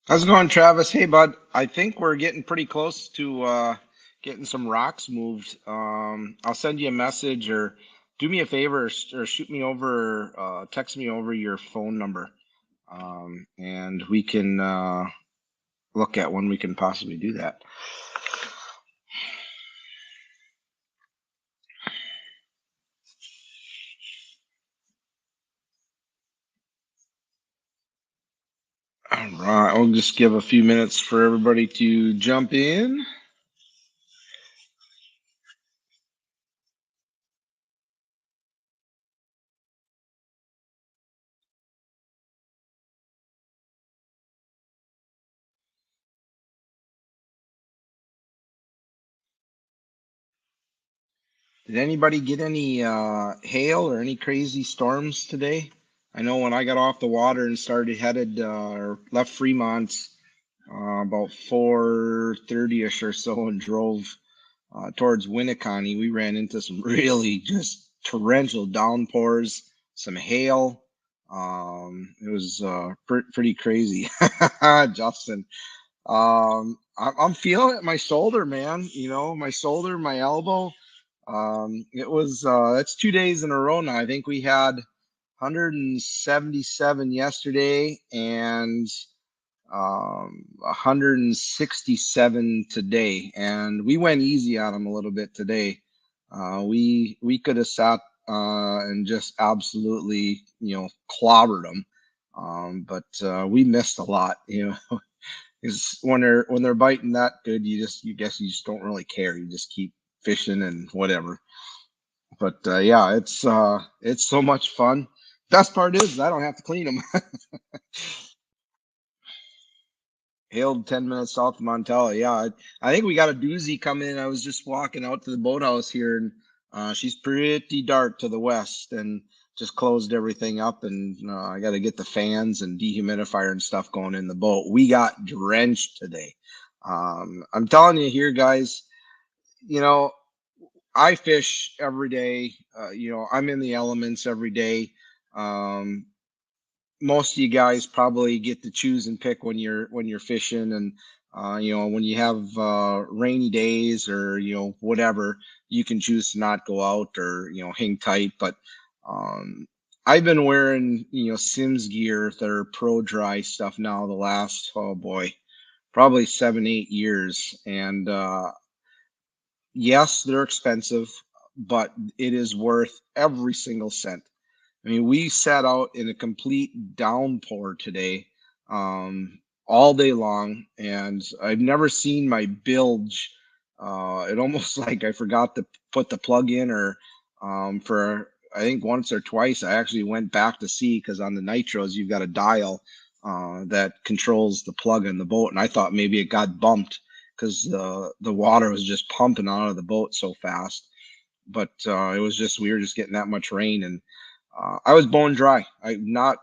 How's it going, Travis? Hey, bud. I think we're getting pretty close to getting some rocks moved. I'll send you a message or do me a favor or shoot me over, text me over your phone number, and we can look at when we can possibly do that. All right, I'll just give a few minutes for everybody to jump in. Did anybody get any hail or any crazy storms today? I know when I got off the water and started headed or left Fremont about 4:30ish or so and drove towards Winneconne, we ran into some really just torrential downpours, some hail. It was pretty crazy, Justin. I'm feeling it in my shoulder, man. You know, my shoulder, my elbow. It was That's 2 days in a row now. I think we had 177 yesterday and 167 today, and we went easy on them a little bit today. We could have sat and just absolutely clobbered them, but we missed a lot. Is when they're biting that good, you guess you just don't really care. You just keep fishing and whatever. But yeah, it's so much fun. Best part is I don't have to clean them. Hailed 10 minutes south of Montella. Yeah, I think we got a doozy coming in. I was just walking out to the boathouse here, and she's pretty dark to the west, and just closed everything up. And I got to get the fans and dehumidifier and stuff going in the boat. We got drenched today. I'm telling you here, guys. You know, I fish every day. I'm in the elements every day. Um, Most of you guys probably get to choose and pick when you're fishing, and when you have rainy days or whatever, you can choose to not go out or hang tight. But um I've been wearing Sims gear, their pro dry stuff now the last, oh boy, probably 7 8 years. And yes, they're expensive, but it is worth every single cent. I mean, we sat out in a complete downpour today, all day long, and I've never seen my bilge. It almost like I forgot to put the plug in, or for I think once or twice I actually went back to see, because on the nitros you've got a dial that controls the plug in the boat, and I thought maybe it got bumped because the water was just pumping out of the boat so fast. But it was just we were just getting that much rain, and I was bone dry. I not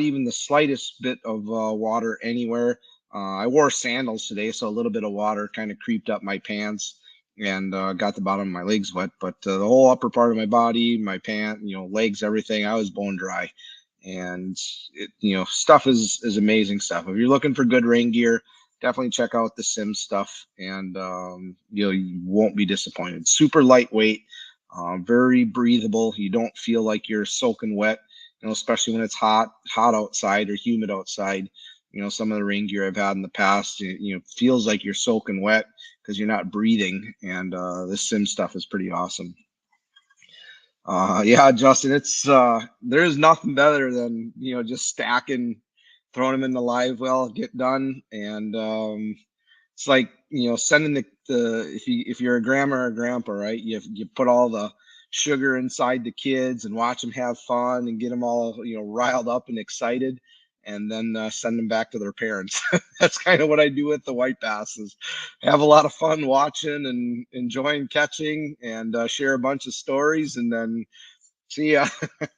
even the slightest bit of water anywhere. I wore sandals today, so a little bit of water kind of creeped up my pants and got the bottom of my legs wet. But the whole upper part of my body, my pant, legs, everything, I was bone dry. And stuff is amazing stuff. If you're looking for good rain gear, definitely check out the Sim stuff, and you won't be disappointed. Super lightweight, very breathable. You don't feel like you're soaking wet, especially when it's hot outside or humid outside. Some of the rain gear I've had in the past, feels like you're soaking wet because you're not breathing. And this Sim stuff is pretty awesome. Yeah, Justin, it's there's nothing better than just stacking, throwing them in the live well, get done, and it's like sending the if you're a grandma or a grandpa, right? You put all the sugar inside the kids and watch them have fun and get them all riled up and excited, and then send them back to their parents. That's kind of what I do with the white basses. Have a lot of fun watching and enjoying catching, and share a bunch of stories, and then see ya. It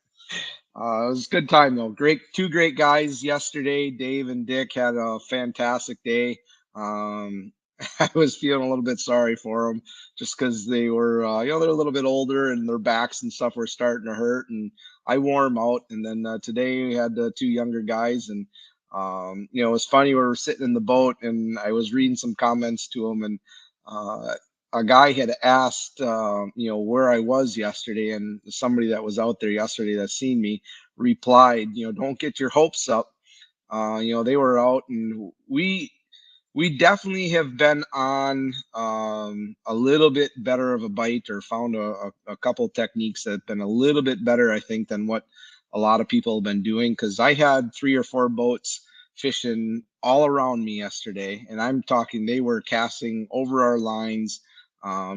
was a good time though. Two great guys yesterday. Dave and Dick had a fantastic day. Um, I was feeling a little bit sorry for them just because they were, they're a little bit older and their backs and stuff were starting to hurt. And I wore them out. And then today we had two younger guys, and You know, it was funny. We were sitting in the boat, and I was reading some comments to him, and uh, a guy had asked, you know, where I was yesterday, and somebody that was out there yesterday that seen me replied, you know, don't get your hopes up. You know, they were out, and we definitely have been on a little bit better of a bite, or found a couple techniques that have been a little bit better, I think, than what a lot of people have been doing. Because I had 3 or 4 boats fishing all around me yesterday, and I'm talking they were casting over our lines,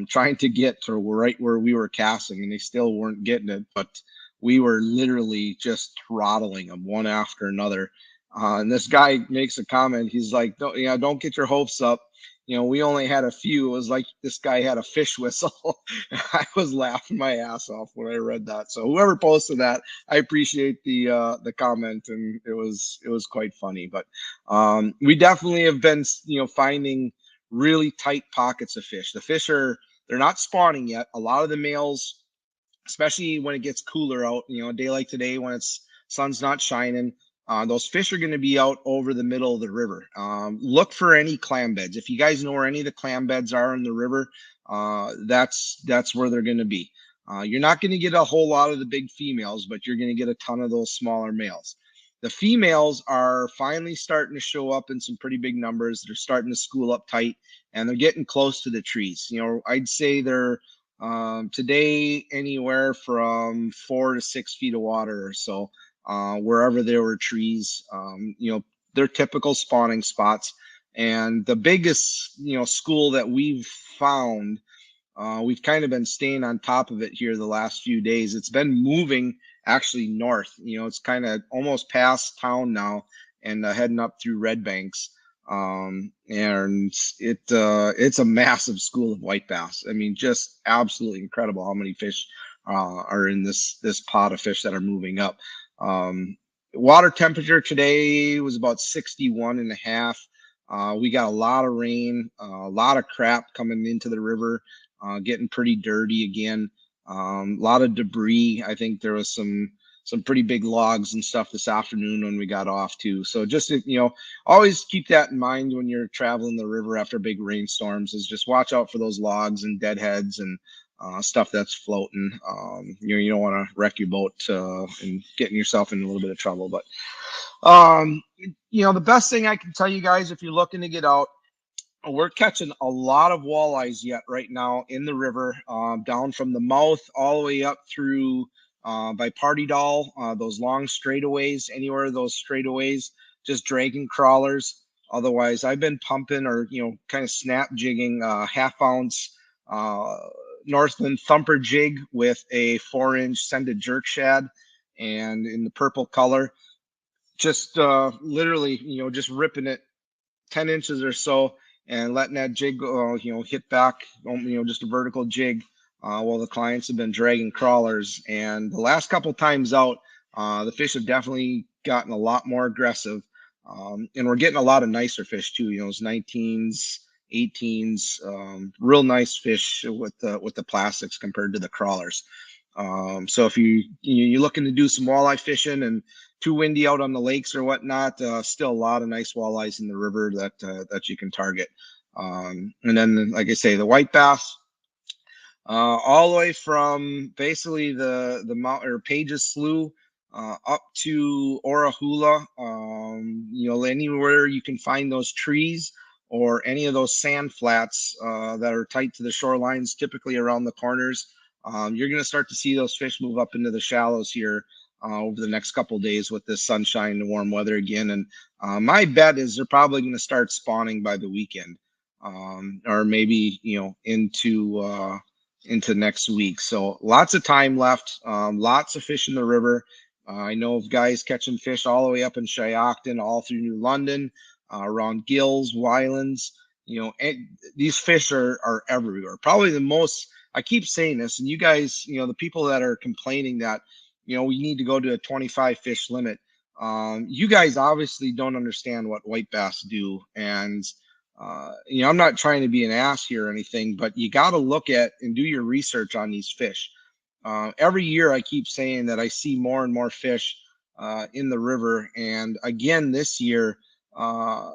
trying to get to right where we were casting, and they still weren't getting it. But we were literally just throttling them one after another. And this guy makes a comment. He's like, "Don't, you know, don't get your hopes up. You know, we only had a few." It was like this guy had a fish whistle. I was laughing my ass off when I read that. So whoever posted that, I appreciate the comment, and it was quite funny. But we definitely have been, you know, finding really tight pockets of fish. The fish they're not spawning yet. A lot of the males, especially when it gets cooler out, you know, a day like today when it's sun's not shining, those fish are going to be out over the middle of the river. Look for any clam beds. If you guys know where any of the clam beds are in the river, that's where they're going to be. You're not going to get a whole lot of the big females, but you're going to get a ton of those smaller males. The females are finally starting to show up in some pretty big numbers. They're starting to school up tight, and they're getting close to the trees. You know, I'd say they're today anywhere from 4 to 6 feet of water or so, wherever there were trees. You know, they're typical spawning spots. And the biggest, you know, school that we've found, we've kind of been staying on top of it here the last few days. It's been moving actually north. You know, it's kind of almost past town now, and heading up through Red Banks. And it's a massive school of white bass. I mean, just absolutely incredible how many fish are in this pot of fish that are moving up. Water temperature today was about 61 and a half. We got a lot of rain, a lot of crap coming into the river, getting pretty dirty again. A lot of debris. I think there was some pretty big logs and stuff this afternoon when we got off too. So just, you know, always keep that in mind when you're traveling the river after big rainstorms. Is just watch out for those logs and deadheads and stuff that's floating. You know, you don't want to wreck your boat and getting yourself in a little bit of trouble. But you know, the best thing I can tell you guys, if you're looking to get out, we're catching a lot of walleyes yet right now in the river, down from the mouth all the way up through by Party Doll, those long straightaways, anywhere those straightaways, just dragging crawlers. Otherwise, I've been pumping, or, you know, kind of snap jigging, half-ounce uh, Northland thumper jig with a 4-inch sended jerk shad, and in the purple color, just literally, you know, just ripping it 10 inches or so, and letting that jig you know, hit back, you know, just a vertical jig, while the clients have been dragging crawlers. And the last couple times out, the fish have definitely gotten a lot more aggressive, and we're getting a lot of nicer fish too. You know, those 19s, 18s, real nice fish with the plastics compared to the crawlers. So if you're looking to do some walleye fishing and too windy out on the lakes or whatnot, still a lot of nice walleyes in the river that you can target. And then, like I say, the white bass, all the way from basically the Mount or Pages Slough, up to Orahula. You know, anywhere you can find those trees or any of those sand flats that are tight to the shorelines, typically around the corners. You're going to start to see those fish move up into the shallows here over the next couple of days with this sunshine and warm weather again. And my bet is they're probably going to start spawning by the weekend, or maybe, you know, into next week. So lots of time left, lots of fish in the river. I know of guys catching fish all the way up in Shiocton, all through New London, around Gills, Wylands. You know, these fish are everywhere. Probably the most, I keep saying this, and you guys, you know, the people that are complaining that, you know, we need to go to a 25 fish limit. You guys obviously don't understand what white bass do. And, you know, I'm not trying to be an ass here or anything, but you got to look at and do your research on these fish. Every year I keep saying that I see more and more fish in the river. And again, this year, uh,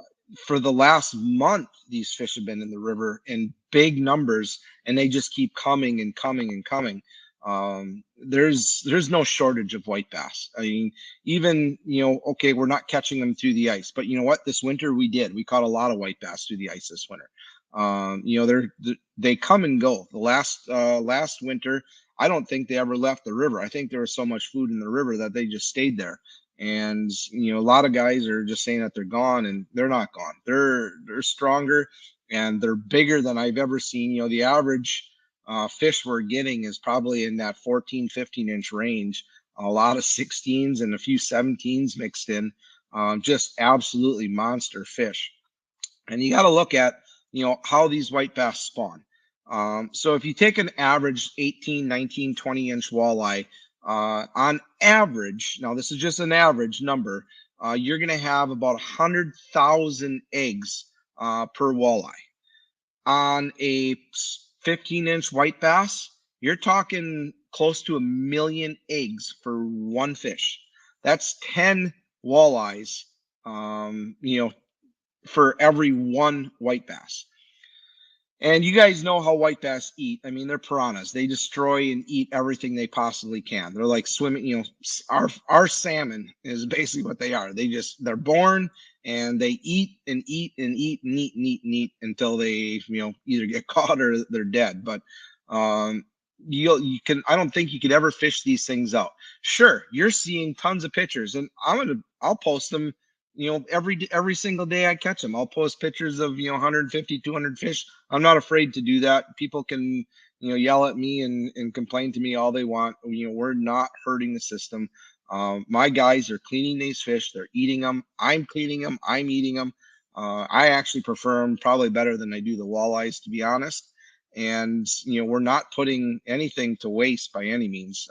for the last month, these fish have been in the river in big numbers, and they just keep coming and coming and coming. There's no shortage of white bass. I mean, even, okay, we're not catching them through the ice, but you know what? This winter we did. We caught a lot of white bass through the ice this winter. They come and go. The last winter, I don't think they ever left the river. I think there was so much food in the river that they just stayed there. And a lot of guys are just saying that they're gone, and they're not gone. They're stronger, and they're bigger than I've ever seen. The average fish we're getting is probably in that 14, 15-inch range. A lot of 16s and a few 17s mixed in. Just absolutely monster fish. And you got to look at how these white bass spawn. So if you take an average 18, 19, 20-inch walleye, on average, now this is just an average number, you're going to have about 100,000 eggs per walleye. On a 15-inch white bass, you're talking close to 1 million eggs for one fish. That's 10 walleyes, for every one white bass. And you guys know how white bass eat. I mean, they're piranhas. They destroy and eat everything they possibly can. They're like swimming, our salmon is basically what they are. They're born and they eat and eat and eat and eat and eat and eat until they, either get caught or they're dead. But I don't think you could ever fish these things out. Sure, you're seeing tons of pictures, and I'll post them, every single day I catch them. I'll post pictures of 150, 200 fish. I'm not afraid to do that. People can yell at me and complain to me all they want. We're not hurting the system. My guys are cleaning these fish. They're eating them. I'm cleaning them. I'm eating them. I actually prefer them probably better than I do the walleyes, to be honest. And we're not putting anything to waste by any means.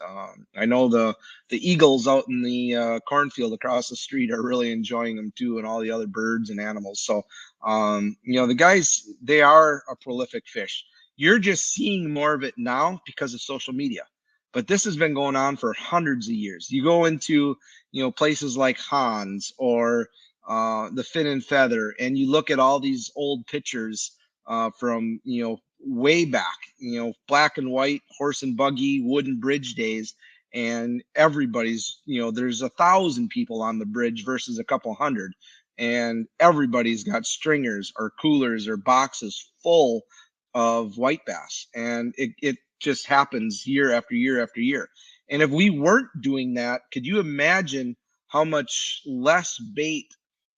I know the eagles out in the cornfield across the street are really enjoying them too, and all the other birds and animals. So the guys, they are a prolific fish. You're just seeing more of it now because of social media, but this has been going on for hundreds of years. You go into places like Hans or the Fin and Feather, and you look at all these old pictures from way back, black and white, horse and buggy, wooden bridge days, and everybody's, there's 1,000 people on the bridge versus a couple hundred, and everybody's got stringers or coolers or boxes full of white bass, and it just happens year after year after year. And if we weren't doing that, could you imagine how much less bait,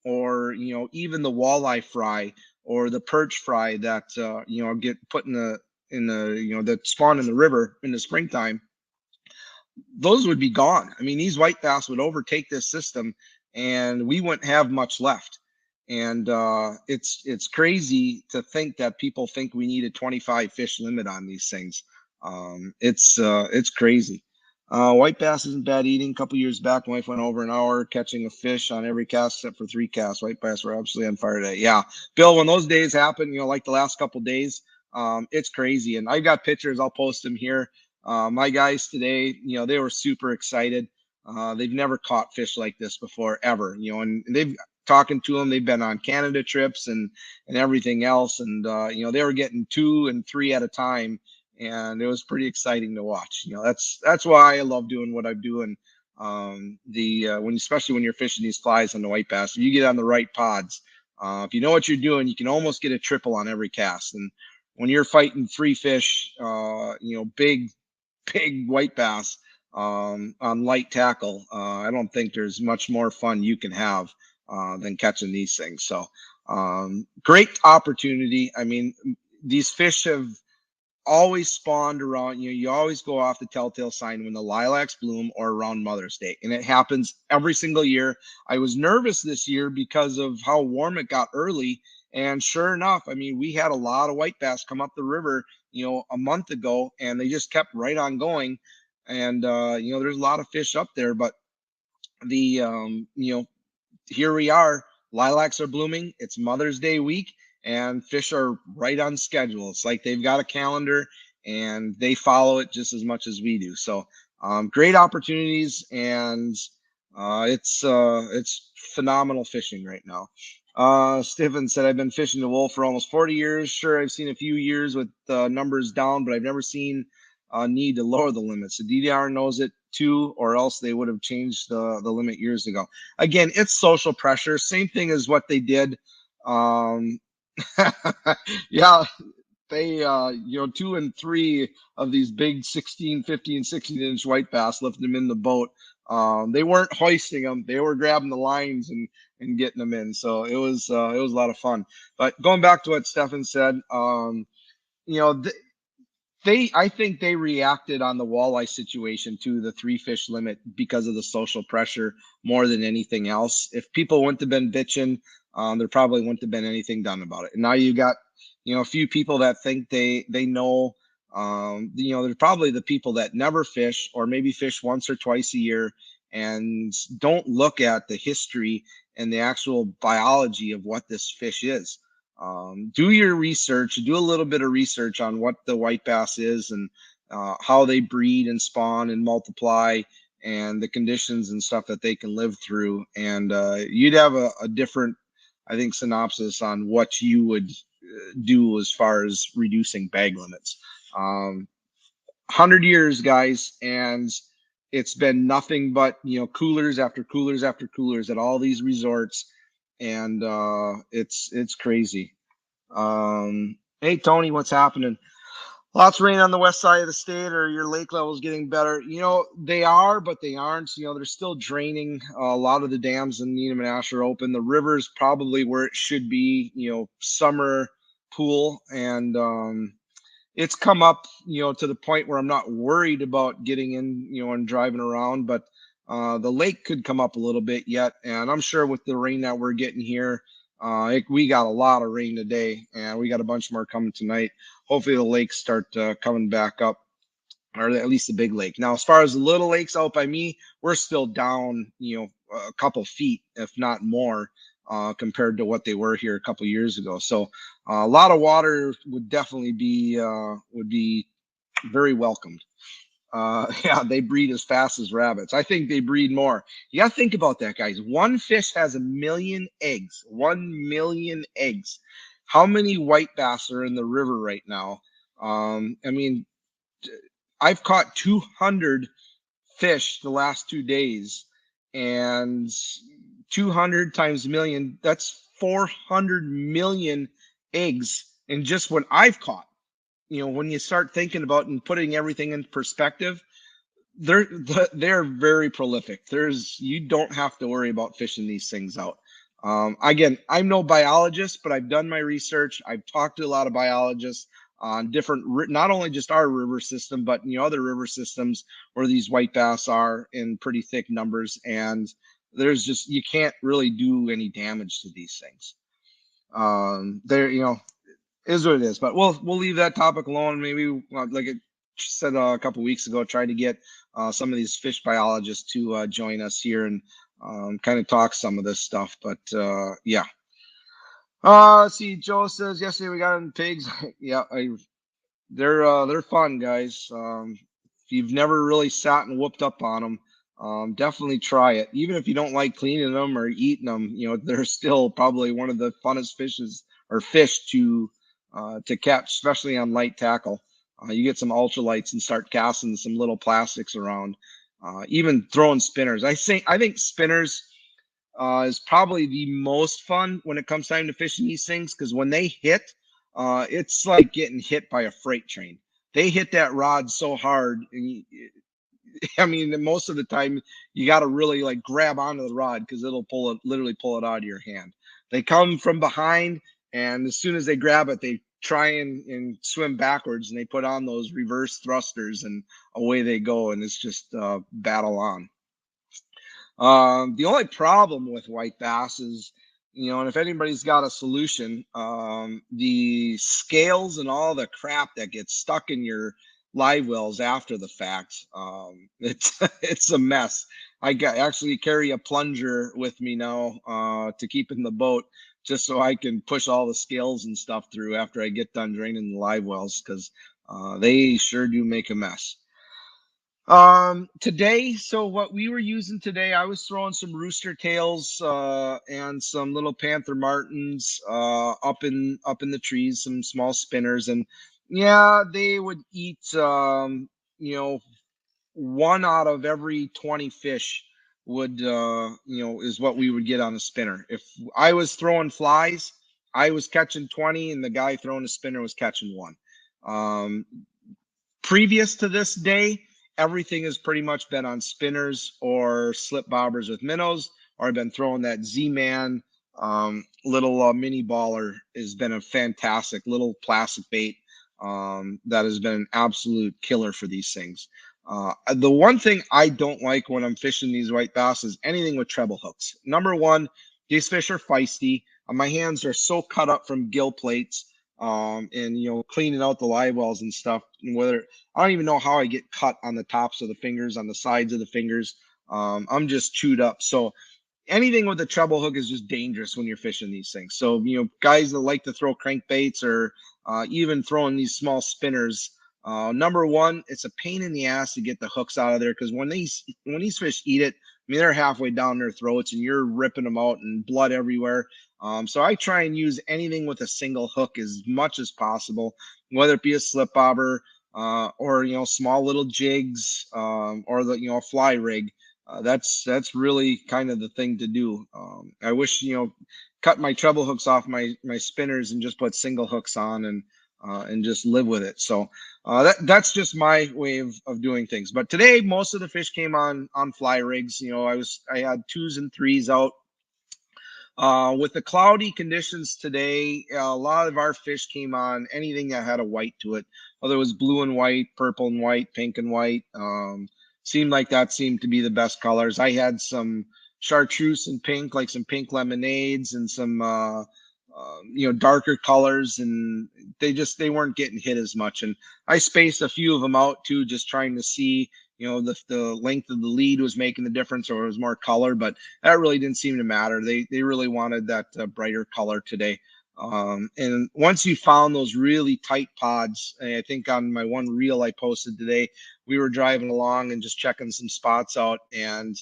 or even the walleye fry or the perch fry that get put in the that spawn in the river in the springtime? Those would be gone. I mean, these white bass would overtake this system, and we wouldn't have much left. And it's crazy to think that people think we need a 25 fish limit on these things. It's crazy. White bass isn't bad eating. A couple years back, my wife went over an hour catching a fish on every cast except for 3 casts. White bass were absolutely on fire today. Yeah, Bill, when those days happen, like the last couple days, it's crazy. And I got pictures. I'll post them here. My guys today, they were super excited. They've never caught fish like this before, ever. And they've talking to them. They've been on Canada trips and everything else, and they were getting 2 and 3 at a time, and it was pretty exciting to watch. That's why I love doing what I'm doing. Especially when you're fishing these flies on the white bass, if you get on the right pods, if you know what you're doing, you can almost get a triple on every cast. And when you're fighting 3 fish, big white bass on light tackle, I don't think there's much more fun you can have than catching these things. So great opportunity. I mean, these fish have always spawned around, you always go off the telltale sign when the lilacs bloom or around Mother's Day. And it happens every single year. I was nervous this year because of how warm it got early. And sure enough, I mean, we had a lot of white bass come up the river, a month ago, and they just kept right on going. And, there's a lot of fish up there, but here we are. Lilacs are blooming. It's Mother's Day week, and fish are right on schedule. It's like they've got a calendar and they follow it just as much as we do. So great opportunities. And It's phenomenal fishing right now. Stephen said, I've been fishing the Wolf for almost 40 years. Sure, I've seen a few years with numbers down, but I've never seen a need to lower the limits. The DDR knows it too, or else they would have changed the limit years ago. Again, it's social pressure. Same thing as what they did. Um, yeah, they 2 and 3 of these big 16, 15, 16-inch white bass, lifting them in the boat. They weren't hoisting them, they were grabbing the lines and getting them in. So it was a lot of fun. But going back to what Stefan said, you know th- I think they reacted on the walleye situation to the 3 fish limit because of the social pressure more than anything else. If people wouldn't have been bitching, there probably wouldn't have been anything done about it. And now you got, a few people that think they know. They're probably the people that never fish or maybe fish once or twice a year and don't look at the history and the actual biology of what this fish is. Do your research, do a little bit of research on what the white bass is and how they breed and spawn and multiply and the conditions and stuff that they can live through. And you'd have a different, I think, synopsis on what you would do as far as reducing bag limits. 100 years, guys, and it's been nothing but coolers after coolers after coolers at all these resorts, and it's crazy. Hey Tony, what's happening? Lots of rain on the west side of the state, or your lake levels getting better? They are, but they aren't. They're still draining. A lot of the dams in Needham and Ash are open. The river's probably where it should be. Summer pool, and it's come up, to the point where I'm not worried about getting in, and driving around, but the lake could come up a little bit yet. And I'm sure with the rain that we're getting here, we got a lot of rain today and we got a bunch more coming tonight. Hopefully the lakes start coming back up, or at least the big lake. Now, as far as the little lakes out by me, we're still down, a couple feet, if not more, compared to what they were here a couple years ago. So a lot of water would definitely be very welcomed. Yeah, they breed as fast as rabbits. I think they breed more. You got to think about that, guys. One fish has 1 million eggs. 1 million eggs. How many white bass are in the river right now? I mean, I've caught 200 fish the last 2 days, and 200 times a million, that's 400 million eggs in just what I've caught. When you start thinking about and putting everything in perspective, they're very prolific. You don't have to worry about fishing these things out. Again, I'm no biologist, but I've done my research. I've talked to a lot of biologists on different, not only just our river system, but other river systems where these white bass are in pretty thick numbers, and you can't really do any damage to these things. There, is what it is. But we'll leave that topic alone. Maybe, like I said a couple weeks ago, try to get some of these fish biologists to join us here and kind of talk some of this stuff. But yeah. Let's see. Joe says yesterday we got in pigs. Yeah, they're fun, guys. If you've never really sat and whooped up on them, definitely try it. Even if you don't like cleaning them or eating them, they're still probably one of the funnest fishes or fish to catch, especially on light tackle. You get some ultralights and start casting some little plastics around. Even throwing spinners. I think spinners is probably the most fun when it comes time to fishing these things, because when they hit, it's like getting hit by a freight train. They hit that rod so hard. I mean, most of the time you got to really like grab onto the rod because it'll literally pull it out of your hand. They come from behind, and as soon as they grab it, they try and swim backwards, and they put on those reverse thrusters, and away they go, and it's just battle on. The only problem with white bass is, and if anybody's got a solution, the scales and all the crap that gets stuck in your live wells after the fact, it's a mess. Actually carry a plunger with me now to keep in the boat, just so I can push all the scales and stuff through after I get done draining the live wells, because they sure do make a mess. Today, so what we were using today, I was throwing some rooster tails and some little panther martins up in the trees, some small spinners, and yeah, they would eat you know, one out of every 20 fish would is what we would get on a spinner. If I was throwing flies, I was catching 20 and the guy throwing a spinner was catching one. Um, Previous to this day, everything has pretty much been on spinners or slip bobbers with minnows, or I've been throwing that Z-Man little mini baller. Has been a fantastic little plastic bait that has been an absolute killer for these things. The one thing I don't like when I'm fishing these white bass is anything with treble hooks. Number one, these fish are feisty. My hands are so cut up from gill plates and cleaning out the live wells and stuff. And whether I don't even know how I get cut on the tops of the fingers, on the sides of the fingers. I'm just chewed up. So anything with a treble hook is just dangerous when you're fishing these things. So, guys that like to throw crankbaits or even throwing these small spinners, number one, it's a pain in the ass to get the hooks out of there because when these fish eat it, I mean, they're halfway down their throats and you're ripping them out and blood everywhere. So I try and use anything with a single hook as much as possible, whether it be a slip bobber or small little jigs or the fly rig. That's really kind of the thing to do. I wish cut my treble hooks off my spinners and just put single hooks on and just live with it. So that's just my way of doing things. But today most of the fish came on fly rigs. I had twos and threes out. With the cloudy conditions today, a lot of our fish came on anything that had a white to it, whether it was blue and white, purple and white, pink and white. Seemed like that seemed to be the best colors. I had some chartreuse and pink, like some pink lemonades and some darker colors, and they weren't getting hit as much. And I spaced a few of them out too, just trying to see the length of the lead was making the difference or it was more color, but that really didn't seem to matter. They really wanted that brighter color today. And once you found those really tight pods, I think on my one reel I posted today, we were driving along and just checking some spots out, and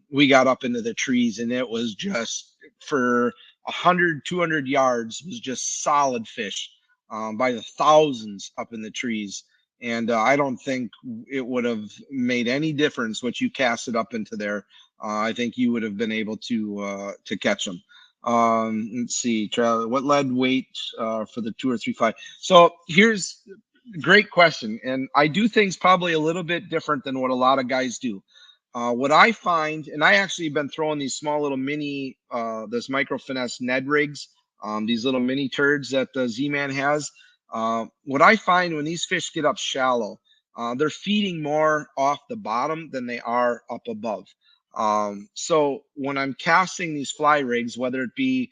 we got up into the trees, and it was just for 100, 200 yards was just solid fish by the thousands up in the trees. And I don't think it would have made any difference what you cast it up into there. I think you would have been able to catch them. Let's see, what lead weight for the 2 or 3 5? So here's a great question, and I do things probably a little bit different than what a lot of guys do. What I find, and I actually been throwing these small little mini, this micro finesse Ned rigs, these little mini turds that the Z-Man has. What I find when these fish get up shallow, they're feeding more off the bottom than they are up above. So when I'm casting these fly rigs, whether it be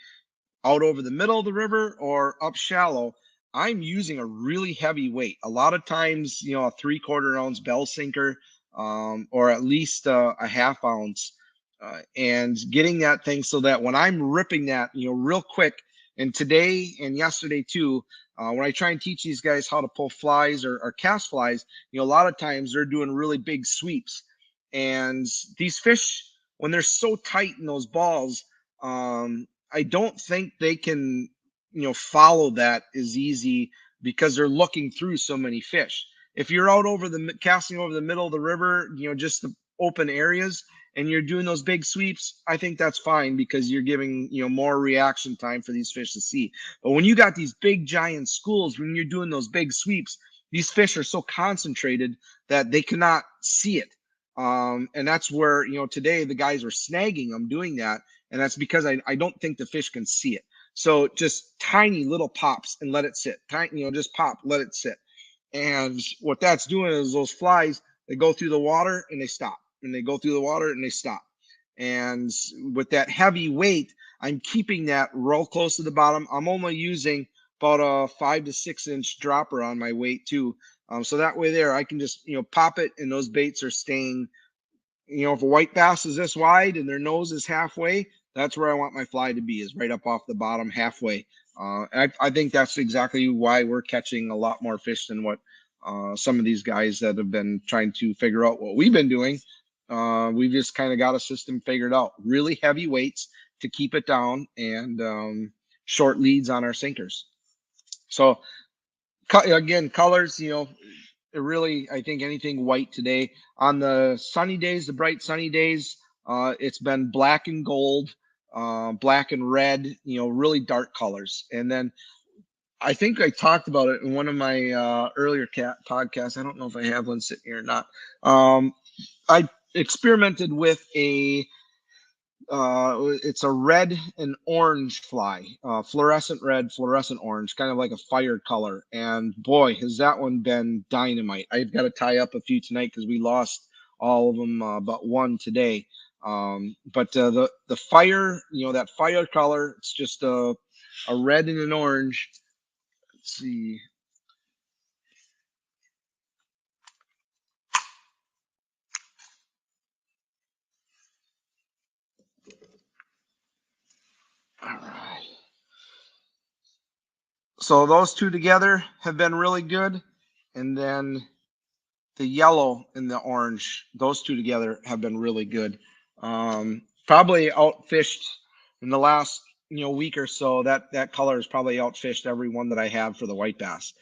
out over the middle of the river or up shallow, I'm using a really heavy weight. A lot of times, a 3/4 ounce bell sinker, or at least a half ounce, and getting that thing so that when I'm ripping that, real quick, and today and yesterday too, when I try and teach these guys how to pull flies or cast flies, a lot of times they're doing really big sweeps. And these fish, when they're so tight in those balls, I don't think they can, follow that as easy because they're looking through so many fish. If you're out over the casting over the middle of the river, just the open areas, and you're doing those big sweeps, I think that's fine because you're giving, more reaction time for these fish to see. But when you got these big giant schools, when you're doing those big sweeps, these fish are so concentrated that they cannot see it. And that's where, today the guys are snagging them doing that. And that's because I don't think the fish can see it. So just tiny little pops and let it sit. Tiny, just pop, let it sit. And what that's doing is those flies, they go through the water and they stop, and they go through the water and they stop. And with that heavy weight, I'm keeping that real close to the bottom. I'm only using about a 5 to 6 inch dropper on my weight too. So that way there, I can just, pop it, and those baits are staying, if a white bass is this wide and their nose is halfway, that's where I want my fly to be, is right up off the bottom halfway. I think that's exactly why we're catching a lot more fish than what some of these guys that have been trying to figure out what we've been doing. We've just kind of got a system figured out. Really heavy weights to keep it down, and short leads on our sinkers. So again, colors, it really, I think anything white today. On the sunny days, the bright sunny days, it's been black and gold, black and red, really dark colors. And then I think I talked about it in one of my earlier podcasts. I don't know if I have one sitting here or not. I experimented with it's a red and orange fly, fluorescent red, fluorescent orange, kind of like a fire color. And boy, has that one been dynamite. I've got to tie up a few tonight because we lost all of them, but one today. But the fire, that fire color, it's just a red and an orange. Let's see. All right. So those two together have been really good. And then the yellow and the orange, those two together have been really good. Probably outfished in the last week or so. That color has probably outfished every one that I have for the white bass.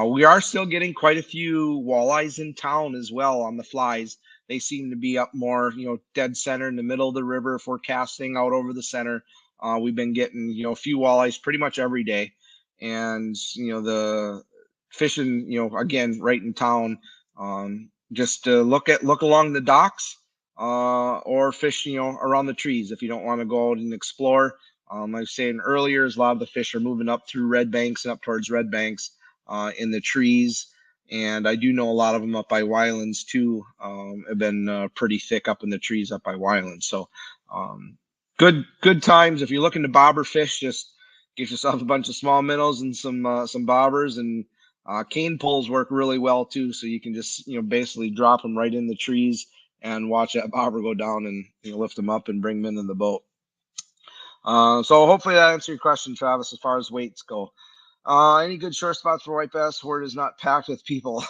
We are still getting quite a few walleyes in town as well on the flies. They seem to be up more, dead center in the middle of the river. If we're casting out over the center, we've been getting a few walleyes pretty much every day, and the fishing, again right in town. Just look along the docks, or fish, around the trees if you don't want to go out and explore. I was saying earlier, a lot of the fish are moving up through red banks and up towards red banks in the trees. And I do know a lot of them up by Wylands too. Have been pretty thick up in the trees up by Wylands. So good times. If you're looking to bobber fish, just get yourself a bunch of small minnows and some bobbers, and cane poles work really well too. So you can just basically drop them right in the trees and watch that bobber go down, and lift them up and bring them into the boat. So hopefully that answered your question, Travis, as far as weights go. Any good short spots for white bass where it is not packed with people?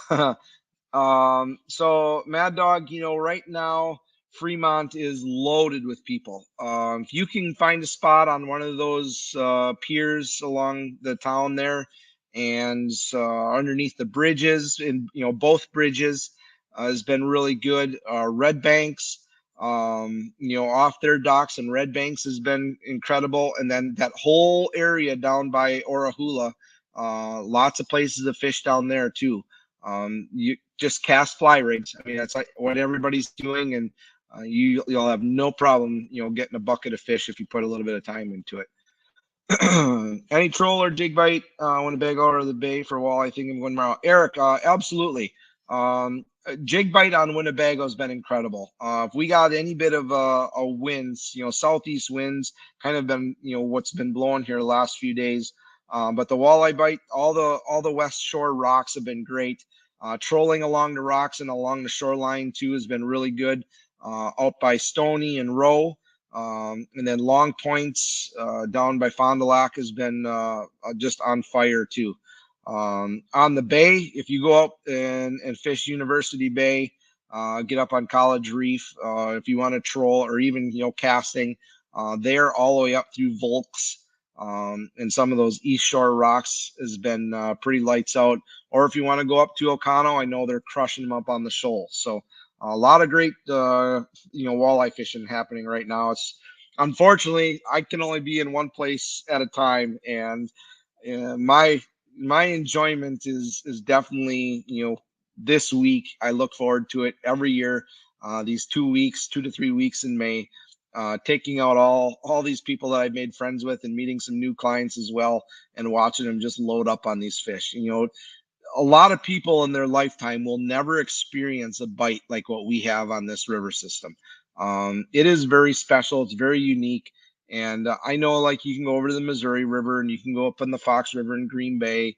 So Mad Dog, right now Fremont is loaded with people. If you can find a spot on one of those piers along the town there, and underneath the bridges, and both bridges has been really good. Red Banks, off their docks and Red Banks has been incredible, and then that whole area down by Orahula, lots of places to fish down there too. You just cast fly rigs. I mean, that's like what everybody's doing, and you'll have no problem, getting a bucket of fish if you put a little bit of time into it. Any troll or jig bite Winnebago or the Bay for walleye? I think I'm going tomorrow. Eric, absolutely. Jig bite on Winnebago has been incredible. If we got any bit of a winds, southeast winds, kind of been what's been blowing here the last few days. But the walleye bite, all the west shore rocks have been great. Trolling along the rocks and along the shoreline too has been really good. Out by Stony and Roe, and then Long Points down by Fond du Lac has been just on fire too. On the bay, if you go up and fish University Bay, get up on College Reef, if you want to troll or even casting, there all the way up through Volks. And some of those East Shore rocks has been pretty lights out. Or if you want to go up to Ocano, I know they're crushing them up on the shoal. So a lot of great, walleye fishing happening right now. It's unfortunately I can only be in one place at a time, and my enjoyment is definitely this week. I look forward to it every year. These 2 weeks, 2 to 3 weeks in May, taking out all these people that I've made friends with and meeting some new clients as well, and watching them just load up on these fish. A lot of people in their lifetime will never experience a bite like what we have on this river system. It is very special. It's very unique. And I know, like, you can go over to the Missouri River and you can go up in the Fox River in Green Bay.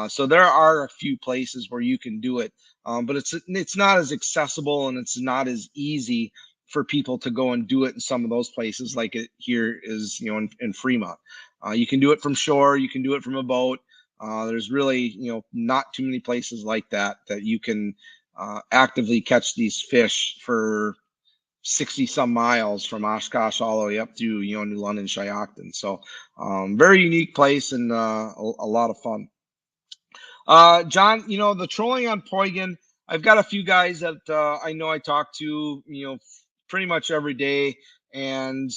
So there are a few places where you can do it, but it's not as accessible and it's not as easy for people to go and do it in some of those places like it here is, in Fremont. You can do it from shore. You can do it from a boat. There's really, not too many places like that you can actively catch these fish for 60 some miles from Oshkosh all the way up to, New London, Shiocton. So, very unique place and a lot of fun. John, the trolling on Poigan, I've got a few guys that I know I talk to, pretty much every day, and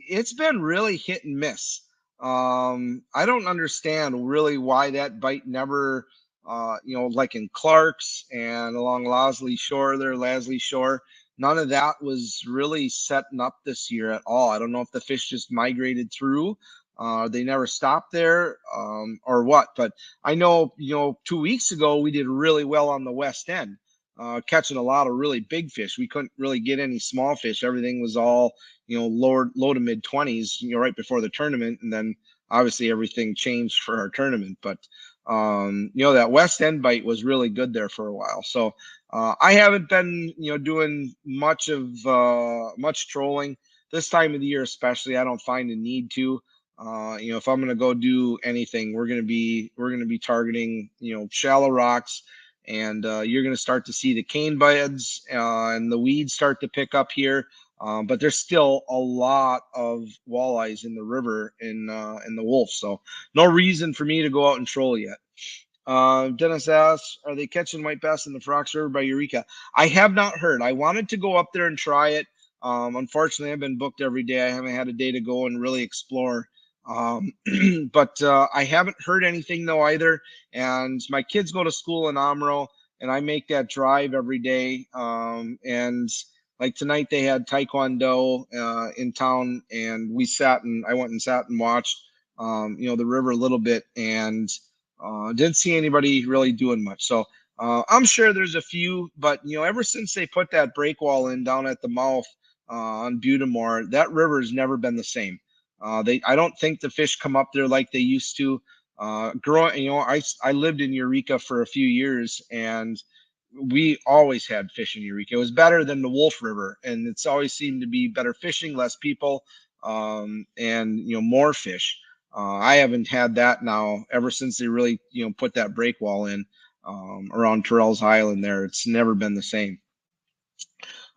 it's been really hit and miss. I don't understand really why that bite never, like in Clark's and along Lasley Shore, none of that was really setting up this year at all. I don't know if the fish just migrated through, they never stopped there, or what, but I know, 2 weeks ago we did really well on the west end, catching a lot of really big fish. We couldn't really get any small fish. Everything was all, low to mid 20s, right before the tournament. And then obviously everything changed for our tournament. But, that west end bite was really good there for a while. So I haven't been, doing much trolling this time of the year, especially. I don't find a need to. If I'm gonna go do anything, we're gonna be targeting, shallow rocks, and you're gonna start to see the cane beds and the weeds start to pick up here. But there's still a lot of walleyes in the river in the Wolf, so no reason for me to go out and troll yet. Dennis asks, are they catching white bass in the Fox River by Eureka? I have not heard. I wanted to go up there and try it. Unfortunately, I've been booked every day. I haven't had a day to go and really explore. Um, but I haven't heard anything though either. And my kids go to school in Amro, and I make that drive every day. And like tonight, they had Taekwondo in town, and I went and sat and watched, the river a little bit, and didn't see anybody really doing much. So I'm sure there's a few, but ever since they put that break wall in down at the mouth on Butamore, that river has never been the same. I don't think the fish come up there like they used to. Growing, I lived in Eureka for a few years, and we always had fish in Eureka. It was better than the Wolf River, and it's always seemed to be better fishing, less people, and more fish. I haven't had that now ever since they really, put that break wall in around Terrell's Island there. It's never been the same.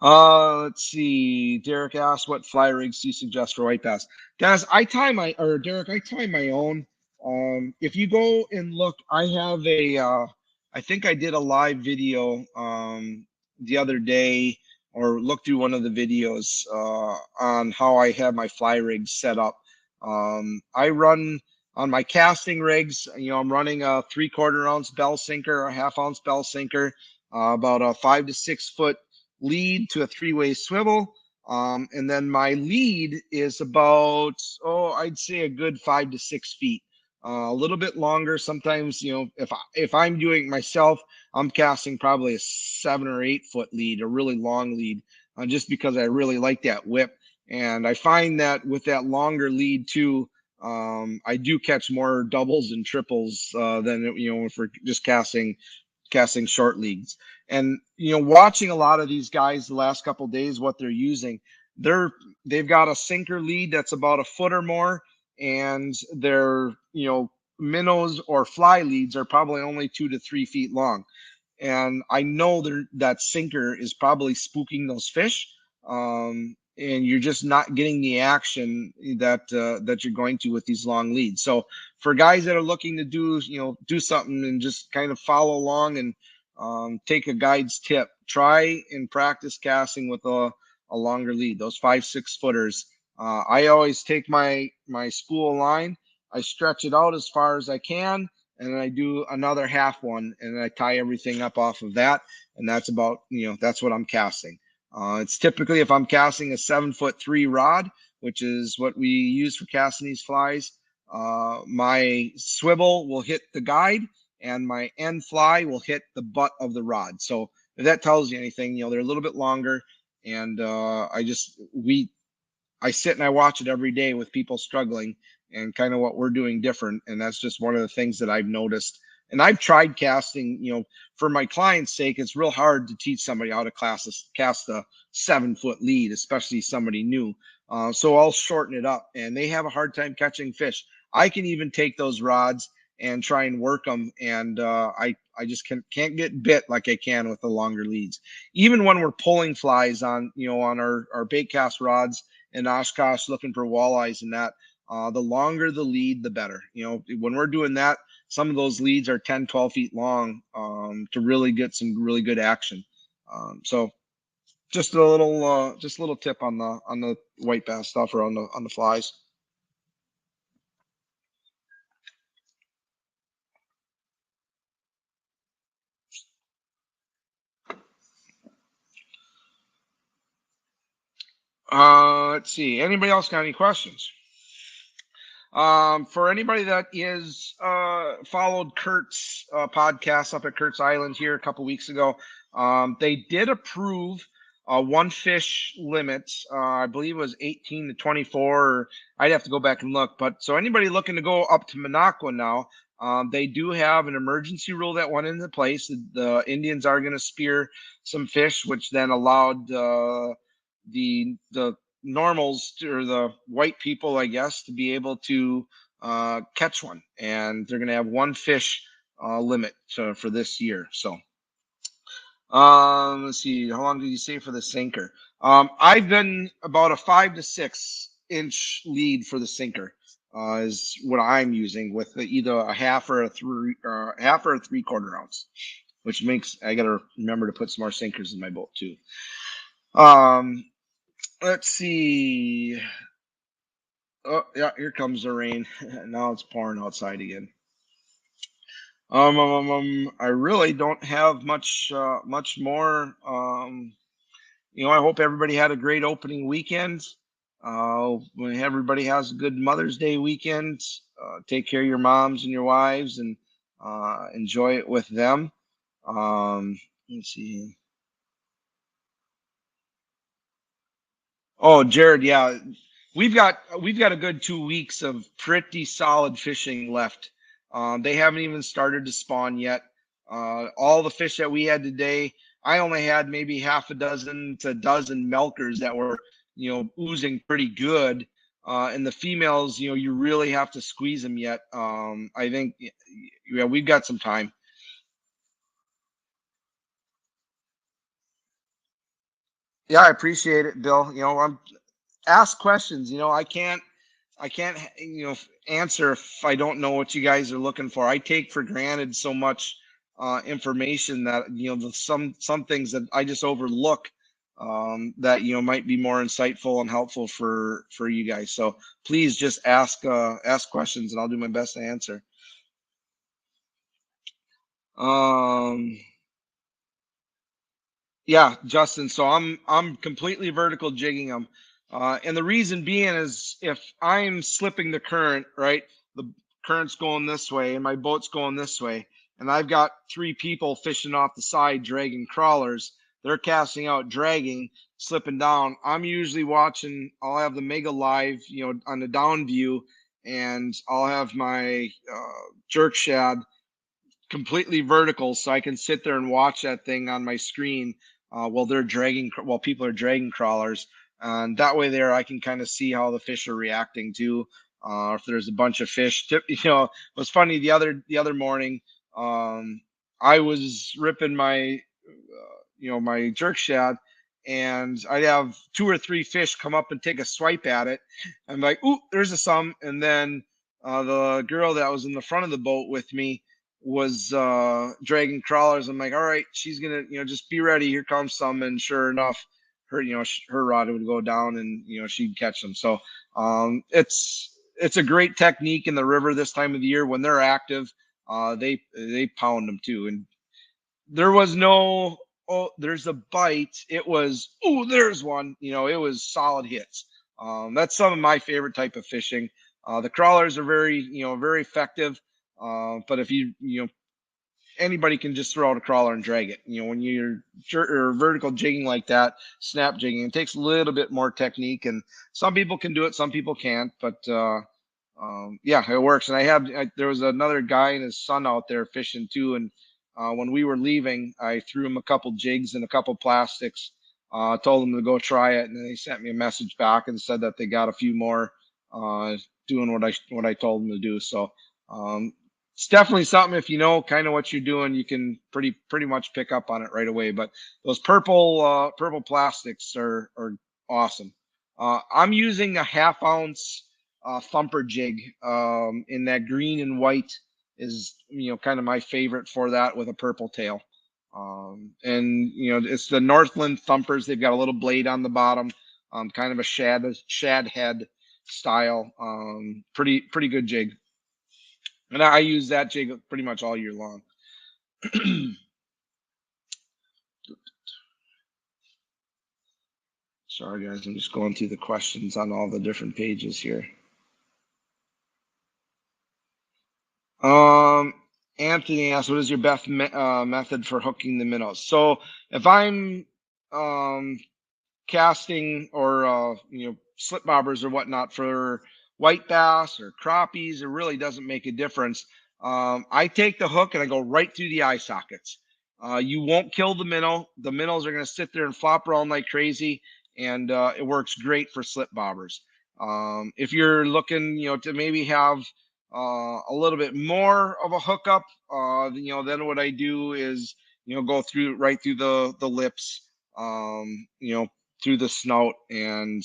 Let's see. Derek asked, what fly rigs do you suggest for white bass? Guys, Derek, I tie my own. If you go and look, I think I did a live video the other day, or looked through one of the videos on how I have my fly rigs set up. I run on my casting rigs, I'm running a 3/4 ounce bell sinker, a 1/2 ounce bell sinker, about a 5 to 6 foot lead to a 3-way swivel. And then my lead is about, I'd say a good 5 to 6 feet, a little bit longer. Sometimes, if I'm doing it myself, I'm casting probably a 7 or 8 foot lead, a really long lead, just because I really like that whip. And I find that with that longer lead too, I do catch more doubles and triples than, if we're just casting short leads. And watching a lot of these guys the last couple of days, what they're using, they've got a sinker lead that's about a foot or more, and their minnows or fly leads are probably only 2 to 3 feet long. And I know that sinker is probably spooking those fish, and you're just not getting the action that you're going to with these long leads. So for guys that are looking to do something and just kind of follow along and take a guide's tip, try and practice casting with a longer lead, those 5 6 footers. I always take my spool line, I stretch it out as far as I can, and then I do another half one, and then I tie everything up off of that, and that's about, that's what I'm casting. It's typically, if I'm casting a 7'3" rod, which is what we use for casting these flies, my swivel will hit the guide, and my end fly will hit the butt of the rod. So if that tells you anything, they're a little bit longer, and I sit and I watch it every day with people struggling and kind of what we're doing different. And that's just one of the things that I've noticed. And I've tried casting, for my client's sake, it's real hard to teach somebody how to cast a 7 foot lead, especially somebody new. So I'll shorten it up, and they have a hard time catching fish. I can even take those rods and try and work them. And I just can't get bit like I can with the longer leads. Even when we're pulling flies on, on our bait cast rods and Oshkosh looking for walleyes and that, the longer the lead, the better. When we're doing that, some of those leads are 10, 12 feet long, to really get some really good action. So just a little tip on the white bass stuff or on the flies. Let's see. Anybody else got any questions? For anybody that is followed Kurt's podcast up at Kurt's Island here a couple weeks ago, they did approve one fish limit. I believe it was 18 to 24. Or I'd have to go back and look. But so anybody looking to go up to Minocqua now, they do have an emergency rule that went into place. The Indians are going to spear some fish, which then allowed the normals or the white people, I guess, to be able to catch one. And they're going to have one fish limit for this year. So let's see. How long did you say for the sinker? I've been about a 5 to 6 inch lead for the sinker. Is what I'm using with either a half or a 3/4 ounce, which makes I got to remember to put some more sinkers in my boat too. Um, let's see. Oh, yeah, here comes the rain. Now it's pouring outside again. I really don't have much more. I hope everybody had a great opening weekend. Everybody has a good Mother's Day weekend. Take care of your moms and your wives and enjoy it with them. Let's see. Oh, Jared, yeah, we've got a good 2 weeks of pretty solid fishing left. They haven't even started to spawn yet. All the fish that we had today, I only had maybe half a dozen to a dozen milkers that were, oozing pretty good. And the females, you really have to squeeze them yet. I think, yeah, we've got some time. Yeah, I appreciate it, Bill. I'm ask questions. I can't answer if I don't know what you guys are looking for. I take for granted so much information that some things that I just overlook, that might be more insightful and helpful for you guys. So please just ask questions and I'll do my best to answer. Um, Yeah, Justin. So I'm completely vertical jigging them, and the reason being is if I'm slipping the current, right, the current's going this way and my boat's going this way, and I've got 3 people fishing off the side dragging crawlers. They're casting out, dragging, slipping down. I'm usually watching. I'll have the Mega Live, on the down view, and I'll have my jerk shad completely vertical so I can sit there and watch that thing on my screen while people are dragging crawlers. And that way there I can kind of see how the fish are reacting to. If there's a bunch of fish, it was funny the other morning. I was ripping my jerk shad, and I'd have 2 or 3 fish come up and take a swipe at it. I'm like, ooh, there's a some. And then the girl that was in the front of the boat with me was dragging crawlers. I'm like, all right, she's gonna, just be ready. Here comes some, and sure enough, her rod would go down, and she'd catch them. So it's a great technique in the river this time of the year when they're active. They pound them too, and there was no, oh, there's a bite. It was, oh, there's one. It was solid hits. That's some of my favorite type of fishing. The crawlers are very effective. But if anybody can just throw out a crawler and drag it. When you're or vertical jigging like that, snap jigging, it takes a little bit more technique, and some people can do it, some people can't. But yeah, it works. And there was another guy and his son out there fishing too, and when we were leaving, I threw him a couple jigs and a couple plastics. Told them to go try it, and then they sent me a message back and said that they got a few more doing what I told them to do. So it's definitely something, if you know kind of what you're doing, you can pretty much pick up on it right away. But those purple plastics are awesome. I'm using a half-ounce thumper jig in that green and white is kind of my favorite for that, with a purple tail. And it's the Northland thumpers. They've got a little blade on the bottom, kind of a shad head style. Pretty good jig. And I use that jig pretty much all year long. Sorry, guys. I'm just going through the questions on all the different pages here. Um, Anthony asked, "What is your best method for hooking the minnows?" So if I'm um, casting or slip bobbers or whatnot for white bass or crappies, it really doesn't make a difference. I take the hook and I go right through the eye sockets. You won't kill the minnow. The minnows are going to sit there and flop around like crazy, and it works great for slip bobbers. If you're looking, to maybe have a little bit more of a hookup, then what I do is, go through right through the lips, through the snout, and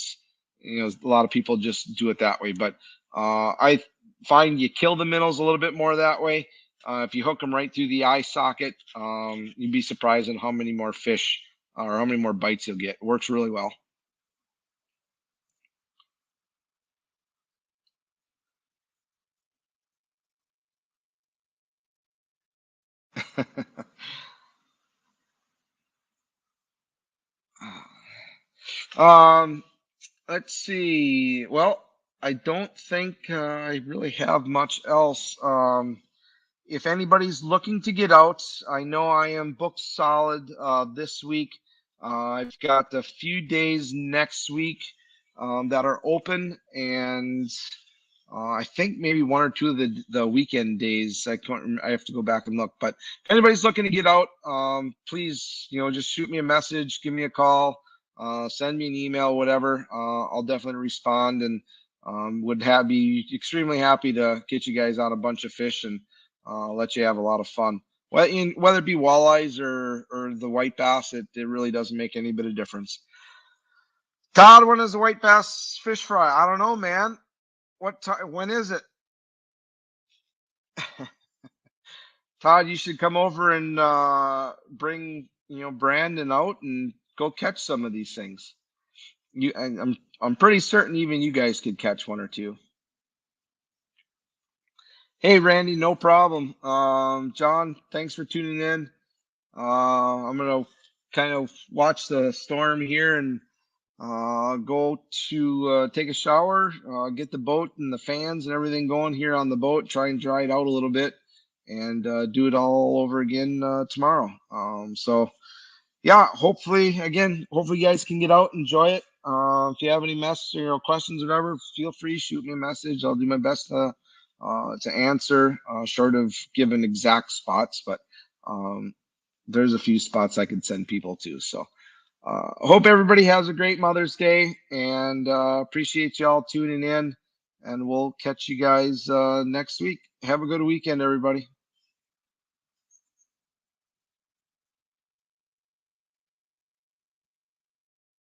a lot of people just do it that way. But I find you kill the minnows a little bit more that way. If you hook them right through the eye socket, you'd be surprised at how many more fish or how many more bites you'll get. It works really well. um, let's see. Well, I don't think I really have much else. If anybody's looking to get out, I know I am booked solid this week. I've got a few days next week that are open, and I think maybe one or two of the weekend days. I have to go back and look. But if anybody's looking to get out, please, just shoot me a message, give me a call, send me an email, whatever. I'll definitely respond, and be extremely happy to get you guys out a bunch of fish and let you have a lot of fun. Whether it be walleyes or the white bass, it really doesn't make any bit of difference. Todd, when is the white bass fish fry? I don't know, man. What time? When is it? Todd, you should come over and bring Brandon out and go catch some of these things. I'm pretty certain even you guys could catch one or two. Hey, Randy, no problem. John, thanks for tuning in. I'm gonna kind of watch the storm here and go to take a shower, get the boat and the fans and everything going here on the boat, try and dry it out a little bit, and do it all over again tomorrow. So yeah, hopefully you guys can get out, enjoy it. If you have any questions or whatever, feel free, shoot me a message. I'll do my best to answer, short of giving exact spots, but there's a few spots I could send people to. So hope everybody has a great Mother's Day, and appreciate y'all tuning in. And we'll catch you guys next week. Have a good weekend, everybody.